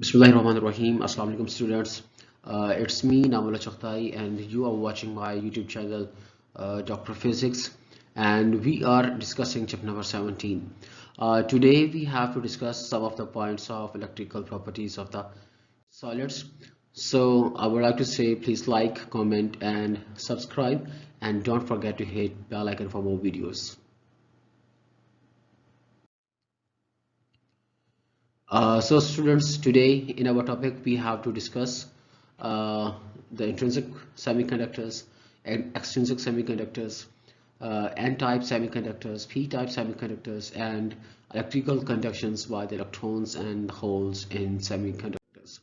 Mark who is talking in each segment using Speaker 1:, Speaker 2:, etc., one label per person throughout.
Speaker 1: Bismillahirrahmanirrahim. Assalamu alaikum students. It's me Namula Chakhtai and you are watching my YouTube channel Dr. Physics, and we are discussing chapter number 17. Today we have to discuss some of the points of electrical properties of the solids. So I would like to say please like, comment and subscribe, and don't forget to hit bell icon for more videos. So students, today in our topic we have to discuss uh, the intrinsic semiconductors and extrinsic semiconductors, n-type semiconductors, p-type semiconductors, and electrical conductions by the electrons and holes in semiconductors.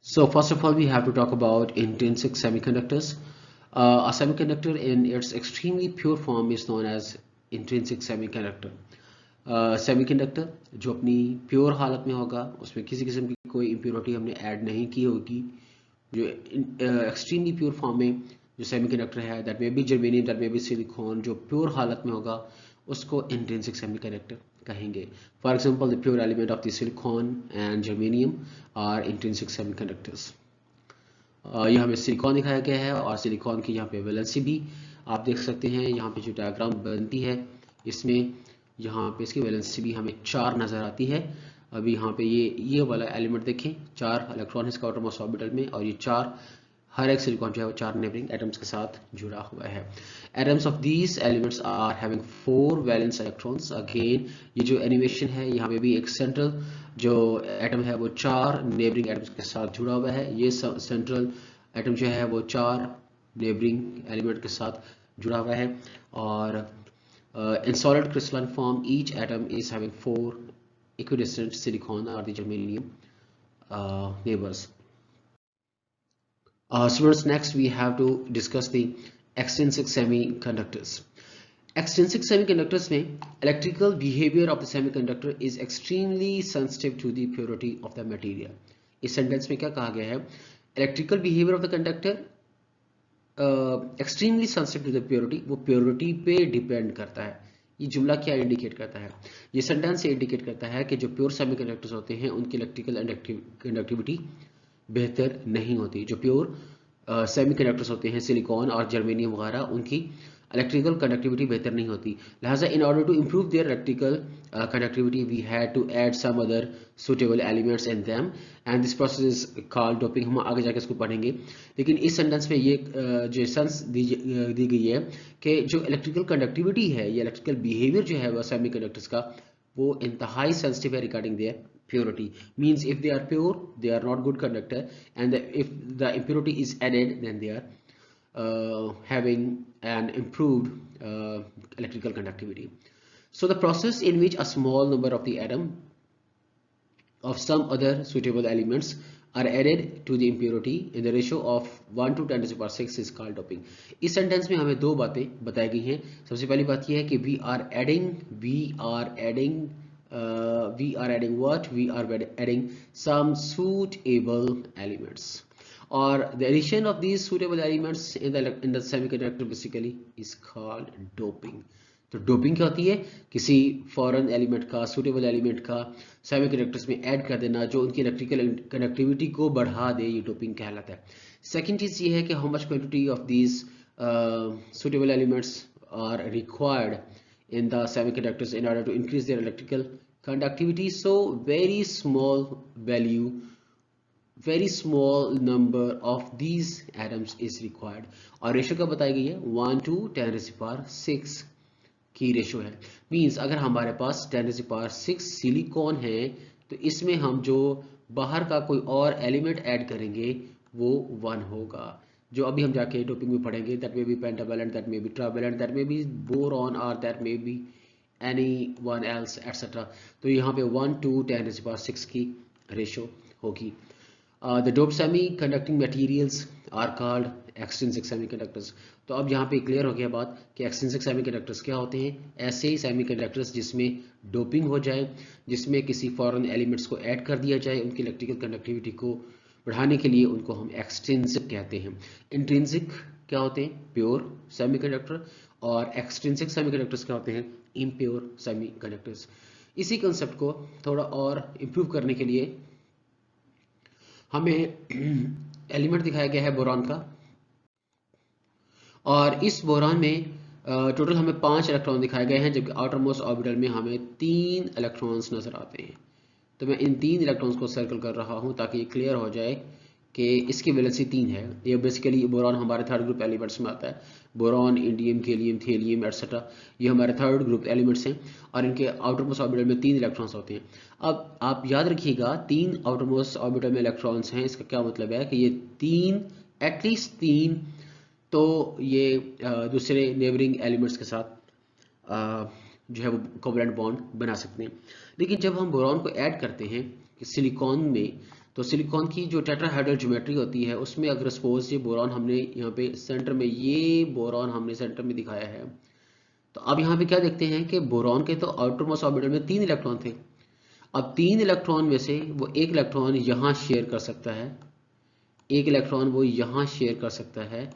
Speaker 1: So first of all, we have to talk about intrinsic semiconductors. A semiconductor in its extremely pure form is known as intrinsic semiconductor. Semiconductor जो अपनी pure हालत में होगा, उसमें किसी किस्म की कोई इम्प्योरिटी हमने ऐड नहीं की होगी, जो एक्सट्रीमली प्योर फॉर्म में जो सेमीकंडक्टर है, दैट में भी जर्मेनियम, दैट में भी सिलिकॉन, जो प्योर हालत में होगा उसको इंट्रिंसिक सेमीकंडक्टर कहेंगे. For example the pure element of the silicon and germanium are intrinsic semiconductors. यहाँ पे सिलिकॉन दिखाया गया है और सिलिकॉन की यहाँ पे वैलेंसी भी आप देख सकते हैं. यहाँ पे जो डायग्राम बनती है इसमें यहाँ पे इसकी वैलेंसी भी हमें 4 नज़र आती है. अभी यहाँ पे ये वाला एलिमेंट देखें, 4 इलेक्ट्रॉन इसका आउटरमोस्ट ऑर्बिटल में, और ये 4 हर एक सिलिकॉन जो है वो 4 नेबरिंग एटम्स के साथ जुड़ा हुआ है. Atoms of these elements are having 4 valence electrons. Again ये जो एनिमेशन है यहाँ पे भी एक सेंट्रल जो एटम है वो 4 नेबरिंग एटम्स के साथ जुड़ा हुआ है. ये सेंट्रल एटम जो है वो 4 नेबरिंग एलिमेंट के साथ जुड़ा हुआ है. और in solid crystalline form, each atom is having 4 equidistant silicon or the germanium neighbors. Students, next we have to discuss the extrinsic semiconductors. Extrinsic semiconductors में electrical behavior of the semiconductor is extremely sensitive to the purity of the material. इस sentence में क्या कहा गया है? Electrical behavior of the conductor extremely sensitive to the purity, वो purity पे depend करता है. ये जुमला क्या इंडिकेट करता है? ये सेंटेंस से इंडिकेट करता है कि जो प्योर सेमीकंडक्टर्स होते हैं उनकी इलेक्ट्रिकल कंडक्टिविटी बेहतर नहीं होती. जो प्योर सेमीकंडक्टर्स होते हैं सिलिकॉन और जर्मेनियम वगैरह, उनकी इलेक्ट्रिकल कंडक्टिविटी बेहतर नहीं होती. लिहाजा in order to improve their electrical conductivity we had to add some other suitable elements in them, and this process is called doping. हम आगे जाके इसको पढ़ेंगे, लेकिन इस सेंटेंस में ये जो सेंस दी गई है कि जो इलेक्ट्रिकल कंडक्टिविटी है, ये इलेक्ट्रिकल बिहेवियर जो है वह सेमीकंडक्टर्स का, वो इंतहाई सेंसिटिव है regarding their purity. Means if they are pure, they are not good conductor, and if the impurity is added, then they are having an improved electrical conductivity. So the process in which a small number of the atom of some other suitable elements are added to the impurity in the ratio of 1 to 10 to the power 6 is called doping. इस sentence में हमें दो बातें बताई गई हैं. सबसे पहली बात यह है कि we are adding what? We are adding some suitable elements, or the addition of these suitable elements in the semiconductor basically is called doping. तो डोपिंग क्या होती है? किसी फॉरेन एलिमेंट का, सुटेबल एलिमेंट का सेमीकंडक्टर्स में ऐड कर देना जो उनकी इलेक्ट्रिकल कनेक्टिविटी को बढ़ा दे, ये डोपिंग कहलाता है. सेकंड चीज ये है कि how much quantity of these suitable elements are required in the semiconductors in order to increase their electrical conductivity. So very small number of these atoms is required. और रेशो क्या बताई गई है? 1 to 10 to the power 6 की ratio है. Means अगर हमारे पास 10 to the power 6 silicon है, तो इसमें हम जो बाहर का कोई और एलिमेंट ऐड करेंगे वो 1 होगा. जो अभी हम जाके डोपिंग में पढ़ेंगे, that may be pentavalent, that may be trivalent, that may be boron, और that may be any one else etcetera. तो यहाँ पे 1 to 10 to the power 6 की रेशो होगी. The dope semiconducting materials are called extrinsic semiconductors. तो अब यहाँ पे क्लियर हो गया बात कि एक्सट्रिंसिक सेमीकंडक्टर्स क्या होते हैं. ऐसे ही सेमीकंडक्टर्स जिसमें डोपिंग हो जाए, जिसमें किसी फॉरेन एलिमेंट्स को ऐड कर दिया जाए उनकी इलेक्ट्रिकल कंडक्टिविटी को बढ़ाने के लिए, उनको हम एक्सट्रिंसिक कहते हैं. इंट्रिंसिक क्या होते हैं? Pure semiconductor. और एक्सट्रिंसिक सेमीकंडक्टर्स क्या होते हैं? Impure semiconductors. इसी कंसेप्ट को थोड़ा और इम्प्रूव करने के लिए हमें एलिमेंट दिखाया गया है बोरॉन का, और इस बोरॉन में टोटल हमें 5 इलेक्ट्रॉन दिखाए गए हैं, जबकि आउटर मोस्ट ऑर्बिटल में हमें 3 इलेक्ट्रॉन्स नजर आते हैं। तो मैं इन 3 इलेक्ट्रॉन्स को सर्कल कर रहा हूं ताकि ये क्लियर हो जाए कि इसकी वैलेंसी 3 है। ये बेसिकली बोरॉन हमारे थर्ड ग्रुप एलिमेंट्स में आता है। Boron, indium, gallium, thallium etcetera, ये हमारे थर्ड ग्रुप एलिमेंट्स हैं और इनके आउटर मोस्ट ऑर्बिटल में 3 इलेक्ट्रॉन्स होते हैं। अब आप याद रखिएगा 3 आउटर मोस्ट ऑर्बिटल में इलेक्ट्रॉन्स हैं, इसका क्या मतलब है कि ये 3 एटलीस्ट 3 तो ये दूसरे नेबरिंग एलिमेंट्स के साथ जो है वो कोवलेंट बॉन्ड बना सकते हैं। लेकिन जब हम बोरॉन को ऐड करते हैं सिलिकॉन में, तो सिलिकॉन की जो टेट्राहेड्रल ज्योमेट्री होती है उसमें अगर सपोज ये बोरॉन हमने यहाँ पे सेंटर में, ये बोरॉन हमने सेंटर में दिखाया है, तो अब यहाँ पे क्या देखते हैं कि बोरॉन के तो आउटर मोस्ट ऑर्बिटल में 3 इलेक्ट्रॉन थे। अब 3 इलेक्ट्रॉन में से वो एक इलेक्ट्रॉन यहाँ शेयर कर सकता है, एक इलेक्ट्रॉन वो यहाँ शेयर कर सकता है,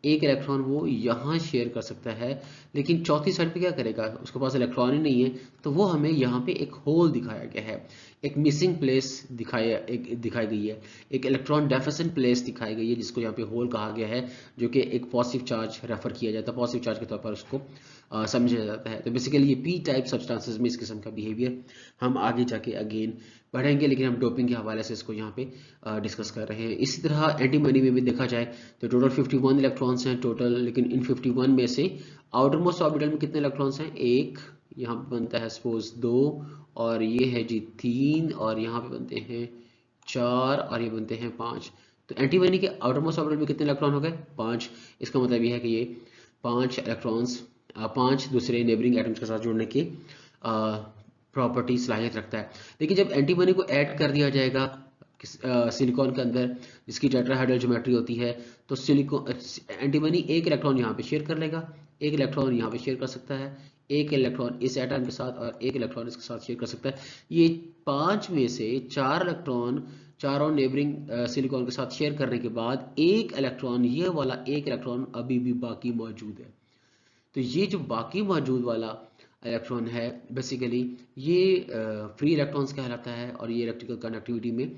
Speaker 1: एक इलेक्ट्रॉन वो यहाँ शेयर कर सकता है, लेकिन चौथी साइड पे क्या करेगा, उसके पास इलेक्ट्रॉन ही नहीं है। तो वो हमें यहाँ पे एक होल दिखाया गया है, एक मिसिंग प्लेस दिखाई गई है, एक इलेक्ट्रॉन डेफिसिएंट प्लेस दिखाई गई है, जिसको यहाँ पे होल कहा गया है, जो कि एक पॉजिटिव चार्ज रेफर किया जाता है, पॉजिटिव चार्ज के तौर पर उसको समझा जाता है। तो बेसिकली ये पी टाइप सब्सटेंसेस में इस किस्म का बिहेवियर हम आगे जाके अगेन पढ़ेंगे, लेकिन हम डोपिंग के हवाले से इसको यहाँ पे डिस्कस कर रहे हैं। इसी तरह एंटीमनी में भी देखा जाए तो टोटल 51 इलेक्ट्रॉन्स हैं टोटल, लेकिन इन 51 में से आउटर मोस्ट ऑर्बिटल में कितने इलेक्ट्रॉन्स हैं, एक, यहाँ पे बनता है सपोज 2, और ये है जी 3, और यहाँ पे बनते हैं 4, और ये बनते हैं 5। तो एंटीमनी के आउटर मोस्ट ऑर्बिटल में कितने इलेक्ट्रॉन हो गए, 5। इसका मतलब ये है कि ये 5 इलेक्ट्रॉन्स 5 दूसरे नेबरिंग एटम्स के साथ जुड़ने की प्रॉपर्टी सलाहियत रखता है। लेकिन जब एंटीमनी को ऐड कर दिया जाएगा सिलिकॉन के अंदर, जिसकी टेट्राहेड्रल ज्योमेट्री होती है, तो सिलिकॉन एंटीमनी एक इलेक्ट्रॉन यहाँ पे शेयर कर लेगा, एक इलेक्ट्रॉन यहाँ पे शेयर कर सकता है, एक इलेक्ट्रॉन इस एटम के साथ और एक इलेक्ट्रॉन इसके साथ शेयर कर सकता है। ये 5 में से 4 इलेक्ट्रॉन चारों नेबरिंग सिलिकॉन के साथ शेयर करने के बाद एक इलेक्ट्रॉन, ये वाला एक इलेक्ट्रॉन अभी भी बाकी मौजूद है। तो ये जो बाकी मौजूद वाला इलेक्ट्रॉन है बेसिकली ये फ्री इलेक्ट्रॉन्स कहलाता है, और ये इलेक्ट्रिकल कंडक्टिविटी में,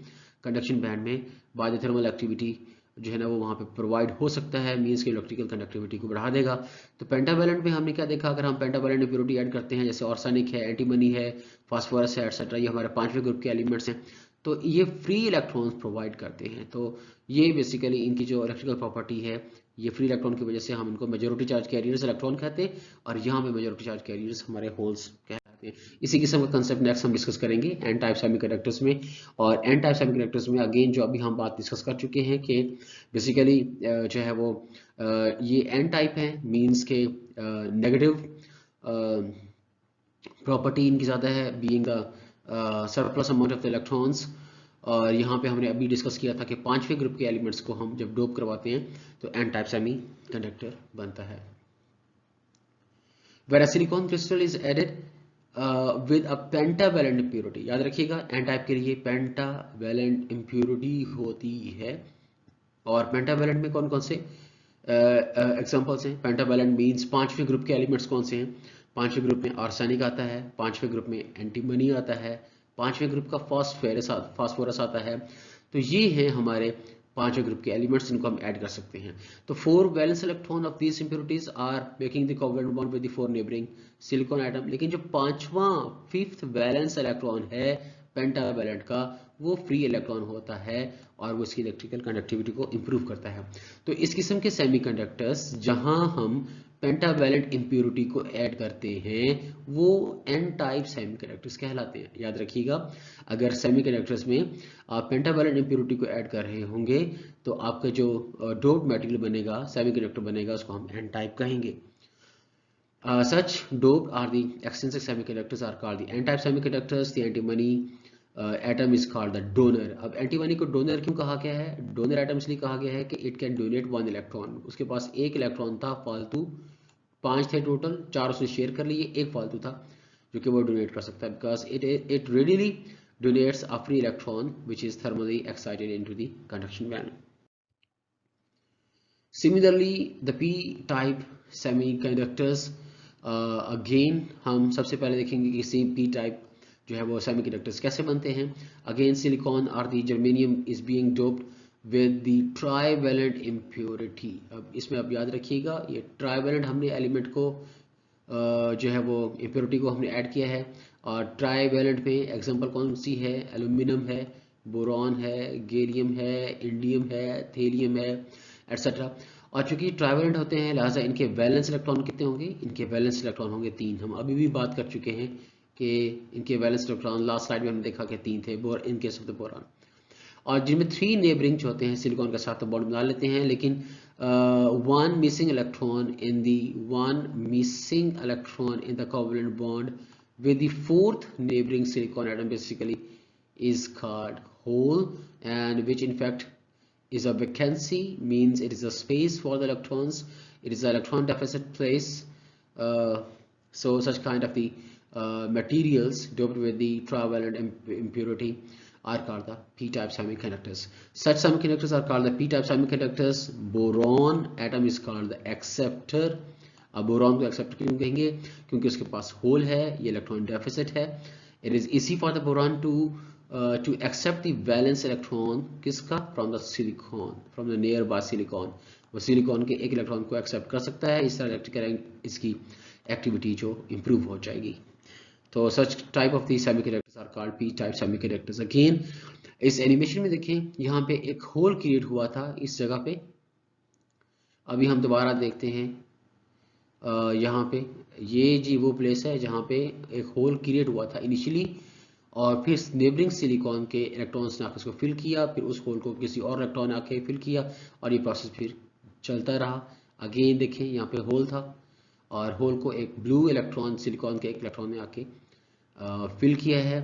Speaker 1: कंडक्शन बैंड में बाय द थर्मल एक्टिविटी जो है ना वो वहाँ पे प्रोवाइड हो सकता है, मींस के इलेक्ट्रिकल कंडक्टिविटी को बढ़ा देगा। तो पेंटावैलेंट में हमने क्या देखा, अगर हम पेंटावैलेंट इंप्योरिटी ऐड करते हैं, जैसे ऑर्सेनिक है, एंटीमनी है, फास्फोरस है एटसेट्रा, ये हमारे 5वें ग्रुप के एलिमेंट्स हैं, तो ये फ्री इलेक्ट्रॉन्स प्रोवाइड करते हैं। तो ये बेसिकली इनकी जो इलेक्ट्रिकल प्रॉपर्टी है, ये फ्री इलेक्ट्रॉन की वजह से हम इनको मेजॉरिटी चार्ज कैरियर्स इलेक्ट्रॉन कहते हैं, और यहाँ पे मेजॉरिटी चार्ज कैरियर्स हमारे होल्स कहते हैं। इसी किस्म का कंसेप्ट नेक्स्ट हम डिस्कस करेंगे एन टाइप सेमीकंडक्टर्स में। और एन टाइप सेमीकंडक्टर्स में अगेन जो अभी हम बात डिस्कस कर चुके हैं कि बेसिकली जो है वो ये एन टाइप है, मीन्स के नेगेटिव प्रॉपर्टी इनकी ज़्यादा है, being surplus amount of the electrons. और यहाँ पे हमने अभी डिस्कस किया था कि 5वें ग्रुप के एलिमेंट्स को हम जब डोप करवाते हैं तो एन टाइप सेमी कंडक्टर बनता है। Where silicon crystal is added with a pentavalent impurity, याद रखिएगा एन टाइप के लिए पेंटावैलेंट इम्प्योरिटी होती है। और पेंटावैलेंट में कौन कौन से एग्जांपल्स हैं, पेंटावैलेंट मींस 5वें ग्रुप के एलिमेंट्स कौन से हैं, 5वें ग्रुप में आर्सेनिक आता है, 5वें ग्रुप में एंटीमनी आता है, 5वें ग्रुप का फास्फोरस आता है। तो ये हैं हमारे 5वें ग्रुप के एलिमेंट्स, इनको हम ऐड कर सकते हैं। तो 4 valence electron of these impurities are making the covalent bond with the 4 neighbouring silicon atom. लेकिन जो 5th वैलेंस इलेक्ट्रॉन है पेंटावैलेंट का, वो फ्री इलेक्ट्रॉन होता है और वो इसकी इलेक्ट्रिकल कंडक्टिविटी को इंप्रूव करता है। तो इस किस्म के सेमीकंडक्टर्स जहां हम पेंटावैलेंट इंप्योरिटी को ऐड करते हैं वो एन टाइप सेमीकंडक्टर्स कहलाते हैं। याद रखिएगा अगर सेमीकंडक्टर्स में आप पेंटावैलेंट इंप्योरिटी को ऐड कर रहे होंगे तो आपका जो डोप्ड मटेरियल बनेगा, सेमीकंडक्टर बनेगा, उसको हम एन टाइप कहेंगे। Such doped are the extrinsic semiconductors are called the n-type semiconductors. The antimony atom is called the donor. अब एंटीमनी को डोनर क्यों कहा गया है, डोनर एटम इसलिए कहा गया है कि इट कैन डोनेट 1 इलेक्ट्रॉन। उसके पास एक इलेक्ट्रॉन था फालतू, 5 थे टोटल, 4 उसने शेयर कर लिए, एक फालतू था जो कि वो डोनेट कर सकता है, because it readily donates a free electron which is thermally excited into the conduction band. Similarly the p-type semiconductors again हम सबसे पहले देखेंगे कि सी पी टाइप जो है वो सेमीकंडक्टर्स कैसे बनते हैं। अगेन सिलिकॉन और the germanium is being doped with the trivalent impurity. अब इसमें आप याद रखिएगा, ये ट्राइवेलेंट हमने एलिमेंट को जो है वो इम्प्योरिटी को हमने ऐड किया है। और ट्राइवेलेंट में एग्जांपल कौन सी है, एल्यूमिनियम है, बोरॉन है, गैलियम है, इंडियम है, थेलियम है, एटसेट्रा। और चूंकि ट्राइवेलेंट होते हैं लिहाजा इनके वैलेंस इलेक्ट्रॉन कितने होंगे, इनके वैलेंस इलेक्ट्रॉन होंगे 3। हम अभी भी बात कर चुके हैं कि इनके वैलेंस इलेक्ट्रॉन लास्ट स्लाइड में हमने देखा कि 3 थे in case of the boron. और जिनमें 3 नेबरिंग जो होते हैं सिलिकॉन के साथ तो बॉन्ड बना लेते हैं, लेकिन one missing electron in the covalent bond with the 4th neighboring silicon atom basically is called hole, and which in fact is a vacancy, means it is a space for the electrons, it is an electron deficit place. So such kind of the materials doped with the trivalent impurity are called the p-type semiconductors. Such semiconductors are called the p-type semiconductors. Boron atom is called the acceptor. अब boron को acceptor क्यों कहेंगे, क्योंकि उसके पास hole है, ये electron deficit है। It is easy for the boron to accept the valence electron किसका, from the silicon, from the nearby silicon. वो सिलिकॉन के एक इलेक्ट्रॉन को एक्सेप्ट कर सकता है, इस तरह इलेक्ट्रिकल इसकी एक्टिविटी जो इंप्रूव हो जाएगी। तो such type of the semiconductors are called P type semiconductors. Again इस एनिमेशन में देखें, यहाँ पे एक होल क्रिएट हुआ था इस जगह पे। अभी हम दोबारा देखते हैं, यहाँ पे ये जी वो प्लेस है जहाँ पे एक होल क्रिएट हुआ था इनिशियली, और फिर नेबरिंग सिलिकॉन के इलेक्ट्रॉन्स ने आकर उसको फिल किया, फिर उस होल को किसी और इलेक्ट्रॉन ने आके फिल किया, और ये प्रोसेस फिर चलता रहा। अगेन देखें, यहाँ पे होल था और होल को एक ब्लू इलेक्ट्रॉन, सिलिकॉन के एक इलेक्ट्रॉन ने आके फिल किया है।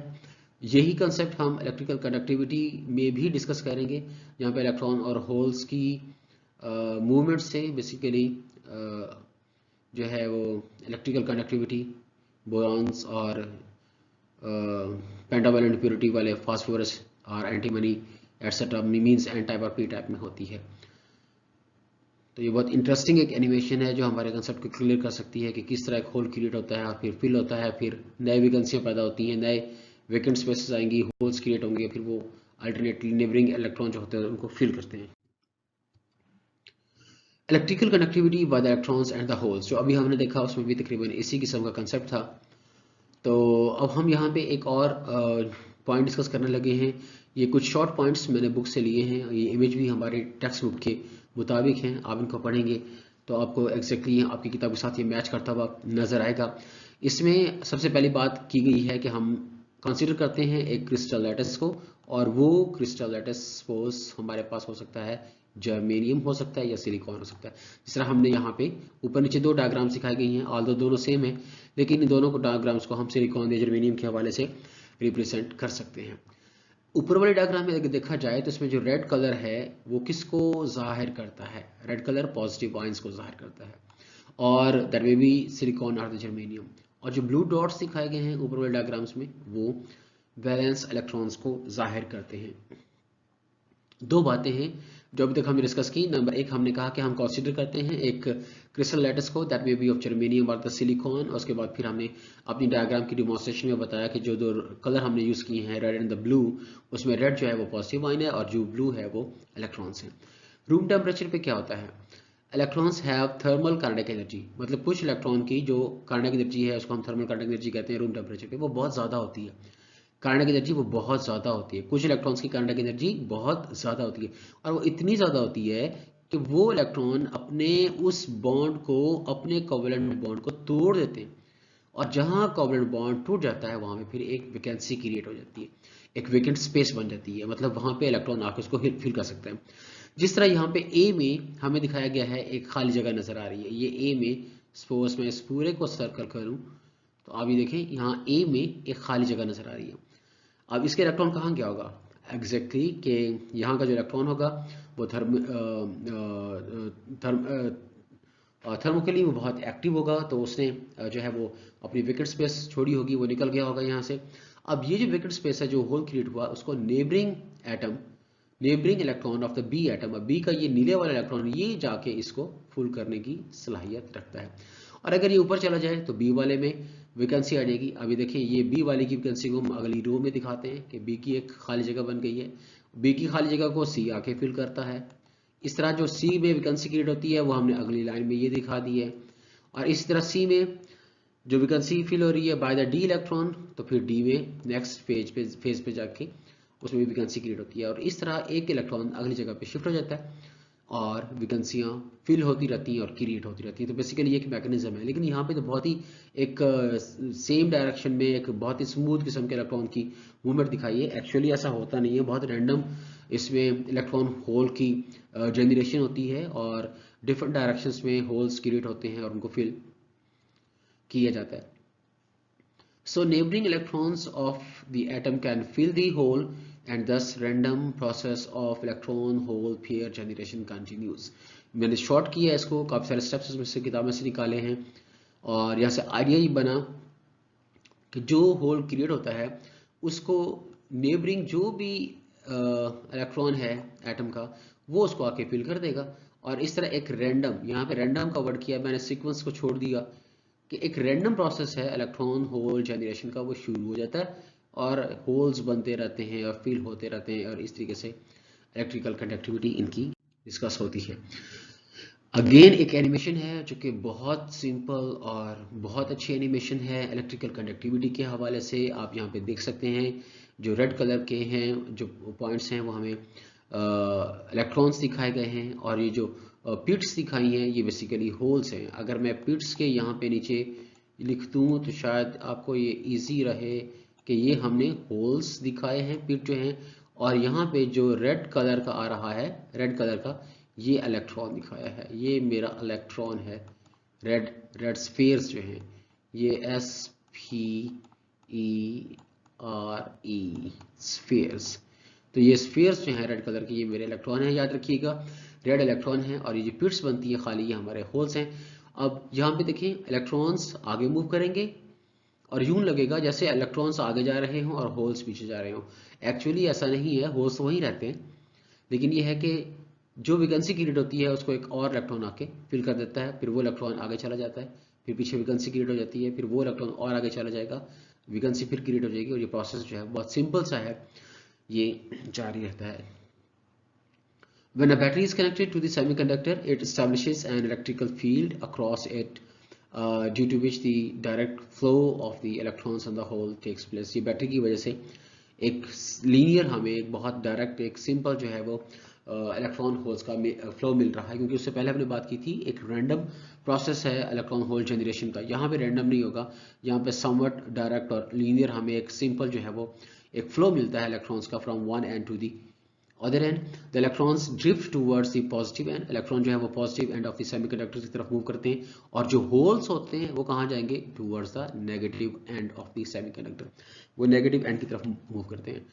Speaker 1: यही कंसेप्ट हम इलेक्ट्रिकल कंडक्टिविटी में भी डिस्कस करेंगे, जहाँ पे इलेक्ट्रॉन और होल्स की मूवमेंट से बेसिकली जो है वो इलेक्ट्रिकल कंडक्टिविटी बोरॉन्स और पेंटावैलेंट इम्प्योरिटी वाले फास्फोरस और antimony etcetera means N type और पी टाइप में होती है। तो ये बहुत इंटरेस्टिंग एक एनिमेशन है जो हमारे कंसेप्ट को क्लियर कर सकती है कि किस तरह एक होल क्रिएट होता है और फिर फिल होता है, फिर नए वैकेंसियाँ पैदा होती हैं, नए वेकेंट स्पेसेस आएंगी, होल्स क्रिएट होंगे, फिर वो अल्टरनेटली नेबरिंग इलेक्ट्रॉन जो होते हैं उनको फिल करते हैं। Electrical connectivity by the electrons and the holes, जो अभी हमने देखा उसमें भी तकरीबन इसी किस्म का कंसेप्ट था। तो अब हम यहाँ पे एक और पॉइंट डिस्कस करने लगे हैं। ये कुछ शॉर्ट पॉइंट्स मैंने बुक से लिए हैं, ये इमेज भी हमारे टेक्स्ट बुक के मुताबिक हैं। आप इनको पढ़ेंगे तो आपको एग्जैक्टली आपकी किताब के साथ ये मैच करता हुआ नज़र आएगा। इसमें सबसे पहली बात की गई है कि हम कंसिडर करते हैं एक क्रिस्टल लैटिस को, और वो क्रिस्टल लैटिस सपोज हमारे पास हो सकता है जर्मेनियम हो सकता है या सिलिकॉन हो सकता है। जिस तरह हमने यहाँ पे ऊपर नीचे 2 डायग्राम सिखाई गई हैं, ऑल्दो दोनों सेम है, लेकिन इन दोनों को डायग्राम्स को हम सिलिकॉन या जर्मेनियम के हवाले से रिप्रेजेंट कर सकते हैं। ऊपर वाले डायग्राम में अगर देखा जाए तो इसमें जो रेड कलर है वो किसको जाहिर करता है, रेड कलर पॉजिटिव आयंस को जाहिर करता है, और दैट मे बी सिलिकॉन और जर्मेनियम। और जो ब्लू डॉट्स दिखाए गए हैं ऊपर वाले डायग्राम्स में वो वैलेंस इलेक्ट्रॉन्स को जाहिर करते हैं। 2 बातें हैं जो अभी तक हमने डिस्कस की। नंबर 1 हमने कहा कि हम कंसीडर करते हैं एक क्रिस्टल लैटिस को, that may B of germanium और द सिलिकॉन। उसके बाद फिर हमने अपनी डायग्राम की डिमॉन्स्ट्रेशन में बताया कि जो 2 कलर हमने यूज किए हैं रेड एंड द ब्लू, उसमें रेड जो है वो पॉजिटिव आयन है और जो ब्लू है वो इलेक्ट्रॉन्स हैं। रूम टेम्परेचर पे क्या होता है, electrons have thermal kinetic energy, मतलब कुछ इलेक्ट्रॉन की जो काइनेटिक एनर्जी है उसको हम थर्मल काइनेटिक एनर्जी कहते हैं। रूम टेम्परेचर पे वो बहुत ज़्यादा होती है, काइनेटिक एनर्जी वो बहुत ज़्यादा होती है। कुछ इलेक्ट्रॉन्स की काइनेटिक एनर्जी बहुत ज़्यादा होती है, और वो इतनी ज़्यादा होती है कि वो इलेक्ट्रॉन अपने उस बॉन्ड को, अपने कोवेलेंट बॉन्ड को तोड़ देते हैं, और जहाँ कोवेलेंट बॉन्ड टूट जाता है वहाँ पे फिर एक वैकेंसी क्रिएट हो जाती है, एक वैकेंट स्पेस बन जाती है, मतलब वहाँ पे इलेक्ट्रॉन आकर उसको फिल कर सकते हैं। जिस तरह यहाँ पे ए में हमें दिखाया गया है एक खाली जगह नज़र आ रही है, ये ए में सपोज मैं इस पूरे को सर्कल करूँ तो आप ये देखें यहाँ ए में एक खाली जगह नज़र आ रही है। अब इसके इलेक्ट्रॉन कहाँ गया होगा, एग्जैक्टली कि यहाँ का जो इलेक्ट्रॉन होगा वो थर्मोकली वो बहुत एक्टिव होगा, तो उसने जो है वो अपनी वैकेंट स्पेस छोड़ी होगी, वो निकल गया होगा यहाँ से। अब ये जो वैकेंट स्पेस है जो होल क्रिएट हुआ, उसको neighbouring electron of the B atom, B का ये नीले वाला इलेक्ट्रॉन ये जाके इसको फुल करने की सलाहियत रखता है। और अगर ये ऊपर चला जाए तो बी वाले में वैकेंसी आ जाएगी। अभी देखिए ये बी वाले की वैकेंसी को हम अगली रो में दिखाते हैं कि बी की एक खाली जगह बन गई है। बी की खाली जगह को सी आके फिल करता है। इस तरह जो सी में वैकेंसी क्रिएट होती है वो हमने अगली लाइन में ये दिखा दी है। और इसी तरह सी में जो वैकेंसी फिल हो रही है बाय द डी इलेक्ट्रॉन, तो फिर डी में नेक्स्ट फेज पे जाके उसमें भी वैकेंसी क्रिएट होती है। और इस तरह एक इलेक्ट्रॉन अगली जगह पे शिफ्ट हो जाता है और वैकेंसियाँ फिल होती रहती हैं और क्रिएट होती रहती हैं। तो बेसिकली ये एक मैकेनिज्म है। लेकिन यहाँ पे तो बहुत ही एक सेम डायरेक्शन में एक बहुत ही स्मूथ किस्म के इलेक्ट्रॉन की मूवमेंट दिखाई है। एक्चुअली ऐसा होता नहीं है, बहुत रैंडम इसमें इलेक्ट्रॉन होल की जनरेशन होती है और डिफरेंट डायरेक्शंस में होल्स क्रिएट होते हैं और उनको फिल किया जाता है। So neighboring electrons of the atom can fill the hole and thus random process of electron hole pair generation continues। मैंने शॉर्ट किया है इसको, काफ़ी सारे स्टेप्स इसमें से किताब में से निकाले हैं और यहाँ से आइडिया ही बना कि जो होल क्रिएट होता है उसको नेबरिंग जो भी इलेक्ट्रॉन है एटम का वो उसको आके फिल कर देगा। और इस तरह एक रैंडम, यहाँ पे रैंडम का वर्ड किया मैंने, सीक्वेंस को छोड़ दिया कि एक रैंडम प्रोसेस है इलेक्ट्रॉन होल जनरेशन का, वो शुरू हो जाता है और होल्स बनते रहते हैं और फिल होते रहते हैं और इस तरीके से इलेक्ट्रिकल कंडक्टिविटी इनकी डिस्कस होती है। अगेन एक एनिमेशन है जो कि बहुत सिंपल और बहुत अच्छी एनिमेशन है इलेक्ट्रिकल कंडक्टिविटी के हवाले से। आप यहाँ पे देख सकते हैं जो रेड कलर के हैं जो पॉइंट्स हैं वो हमें इलेक्ट्रॉन्स दिखाए गए हैं और ये जो पिट्स दिखाई हैं ये बेसिकली होल्स हैं। अगर मैं पिट्स के यहाँ पे नीचे लिख दूँ तो शायद आपको ये इजी रहे कि ये हमने होल्स दिखाए हैं, पिट जो हैं, और यहाँ पे जो रेड कलर का आ रहा है, रेड कलर का, ये इलेक्ट्रॉन दिखाया है। ये मेरा इलेक्ट्रॉन है। रेड स्फीयर्स जो हैं ये SPERE स्फीयर्स, तो ये स्फीयर्स जो हैं रेड कलर के ये मेरे इलेक्ट्रॉन हैं। याद रखिएगा रेड इलेक्ट्रॉन है और ये जो पिट्स बनती है खाली ये हमारे होल्स हैं। अब यहाँ पे देखिए इलेक्ट्रॉन्स आगे मूव करेंगे और यूं लगेगा जैसे इलेक्ट्रॉन्स आगे जा रहे हों और होल्स पीछे जा रहे हों। एक्चुअली ऐसा नहीं है, होल्स वहीं रहते हैं, लेकिन ये है कि जो वैकेंसी क्रिएट होती है उसको एक और इलेक्ट्रॉन आके फिल कर देता है, फिर वो इलेक्ट्रॉन आगे चला जाता है, फिर पीछे वैकेंसी क्रिएट हो जाती है, फिर वो इलेक्ट्रॉन और आगे चला जाएगा, वैकेंसी फिर क्रिएट हो जाएगी और ये प्रोसेस जो है बहुत सिंपल सा है, ये जारी रहता है। When a battery is connected to the semiconductor, it establishes an electrical field across it, due to which the direct flow of the electrons on the hole takes place। ये बैटरी की वजह से एक लीनियर, हमें एक बहुत direct, एक simple जो है वो इलेक्ट्रॉन होल्स का फ्लो मिल रहा है, क्योंकि उससे पहले हमने बात की थी एक रैंडम प्रोसेस है इलेक्ट्रॉन होल जनरेशन का। यहाँ पे रैंडम नहीं होगा, यहाँ पे समवट डायरेक्ट और लीनियर हमें एक सिंपल जो है वो एक फ्लो मिलता है इलेक्ट्रॉन्स का from one end to the other end. The electrons drift towards the positive end, electron जो है वो positive end of the semiconductor की तरफ मूव करते हैं, और जो होल्स होते हैं वो कहाँ जाएंगे, towards the negative and of the semiconductor, वो नेगेटिव एंड की तरफ मूव करते हैं।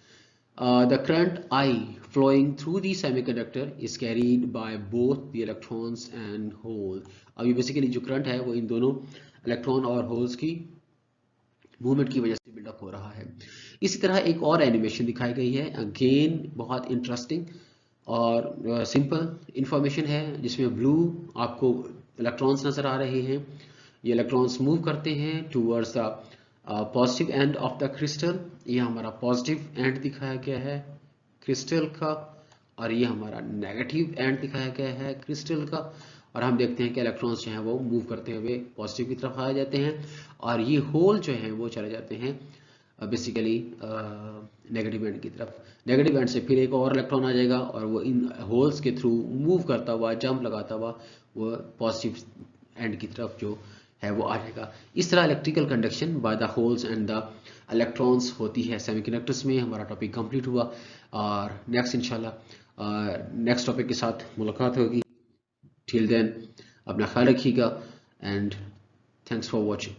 Speaker 1: The current I flowing through the semiconductor is carried by both the electrons and hole। अब ये बेसिकली जो करंट है वो इन दोनों इलेक्ट्रॉन और होल्स की मूवमेंट की वजह से बिल्डअप हो रहा है। इसी तरह एक और एनिमेशन दिखाई गई है, अगेन बहुत इंटरेस्टिंग और सिंपल इंफॉर्मेशन है, जिसमें ब्लू आपको इलेक्ट्रॉन्स नजर आ रहे हैं। ये इलेक्ट्रॉन्स मूव करते हैं towards the positive end of the crystal. ये हमारा पॉजिटिव एंड दिखाया गया है क्रिस्टल का, और ये हमारा नेगेटिव एंड दिखाया गया है क्रिस्टल का। और हम देखते हैं कि इलेक्ट्रॉन्स जो हैं वो मूव करते हुए पॉजिटिव की तरफ आ जाते हैं, और ये होल जो हैं वो चले जाते हैं बेसिकली नेगेटिव एंड की तरफ। नेगेटिव एंड से फिर एक और इलेक्ट्रॉन आ जाएगा और वो इन होल्स के थ्रू मूव करता हुआ, जंप लगाता हुआ वो पॉजिटिव एंड की तरफ जो है वो आ जाएगा। इस तरह electrical conduction by the holes and the electrons होती है सेमीकंडक्टर्स में। हमारा टॉपिक कंप्लीट हुआ और नेक्स्ट इंशाल्लाह नेक्स्ट टॉपिक के साथ मुलाकात होगी। टिल देन अपना ख्याल रखिएगा एंड थैंक्स फॉर वॉचिंग।